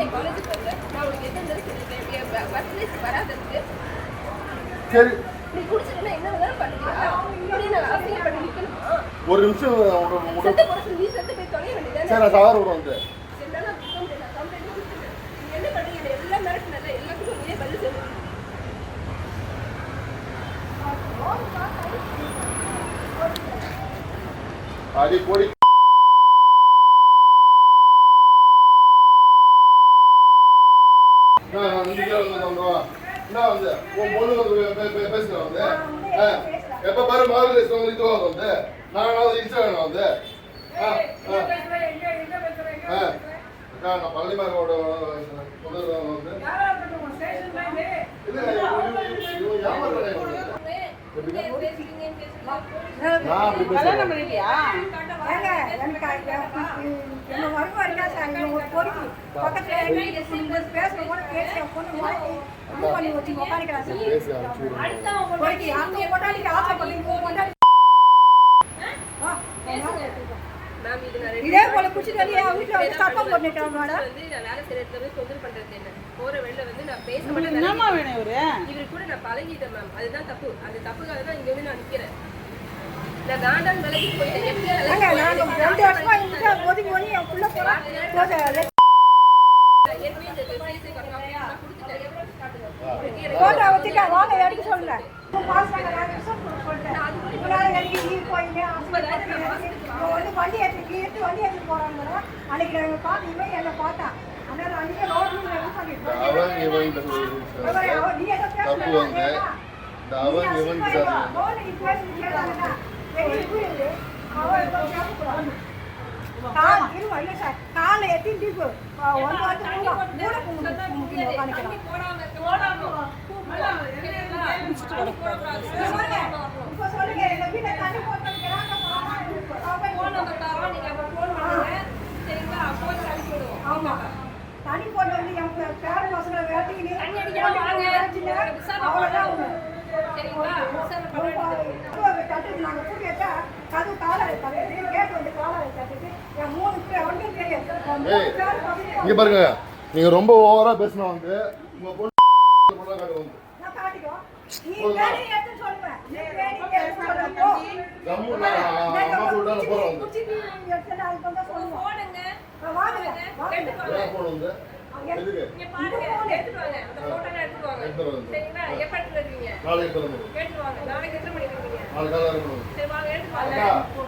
என் காலேஜுக்கு வந்த நான் உனக்கு எத்தனை சொல்லிட்டேன் பஸ்லேஸ் வராததுக்கு சரி நீ குடிச்சிட்டு என்ன வேணாலும் பண்ணுறியா இப்படி நான் ஆசையை பண்ணி நிற்கணுமா ஒரு நிமிஷம் செத்து போகிறது நீ செத்து போய் தொலைய வேண்டியதானே சரி நான் சவார் விட வந்து நான் கம்ப்ளைண்ட் கொடுத்துட்டேன் நீ என்ன பண்ணுறீங்க எல்லாம் மிரட்டினல எல்லாத்துக்கும் நீயே பதில் சொல்லு அடி போடி வந்து உன் பொண்ணு பேசுறேன் வந்து எப்ப பாரு மாதிரி வந்து நான் இன்ஸ்டாகிராம் வந்து நான் பழனிமாரோட வந்து இதே போல குடிச்சிட்டு வந்து வீட்டுல வந்து சத்தம் போட்டுட்டாங்க நான் வேலை செய்யற இடத்துல போய் தொந்தரவு பண்றது என்ன போற வெளில வந்து நான் பேச மாட்டேன் இவரு கூட நான் பழகிட்டேன் மேம் அதுதான் தப்பு அந்த தப்புக்காக தான் இங்க வந்து நான் நிக்கிறேன் நான் வேண்டாம் விலைக்கு போயிட்டு 2 வருஷமா இங்க ஒதுங்கி ஒதுங்கி என் புள்ள போறா போட்டோ வச்சுட்டா வாங்க எடுக்க சொல்லுங்க வண்டி எடுத்து வண்டி எடுத்து போறாங்க அன்னைக்கு நாங்க பாத்தீங்க என்ன பார்த்தா அதனால அன்னைக்கு ரோட்ல காலை எத்தி தனி போட்டு வந்து என் பேர பசங்களை வேட்டிக்கிட்டு நாங்கள் பூட்டி வச்சா கது காலை கேட்டு வந்து காலை கட்டிட்டு என் 3 பேர் அவனுக்கும் தெரியும் இங்க பாருங்க நீங்க ரொம்ப ஓவரா பேசினா வந்து உங்க பொண்ணு நான் காட்டிக்கோ நீ வேலை எடுத்து சொல்லுவேன் நீ வேலை எடுத்து சொல்லுங்க அம்மா சொல்றாங்க போறோம் குச்சி எடுத்து நாளைக்கு வந்து சொல்லுவோம் போடுங்க வாங்க போன் வந்து எதுக்கு நீங்க பாருங்க எடுத்துட்டு வாங்க அந்த போட்டோ எடுத்துட்டு வாங்க சரிங்களா எப்ப எடுத்துட்டு வருவீங்க நாளைக்கு எடுத்துட்டு வாங்க நாளைக்கு எத்தனை மணிக்கு வருவீங்க நாளைக்கு காலையில வரணும் சரி வாங்க எடுத்துட்டு வாங்க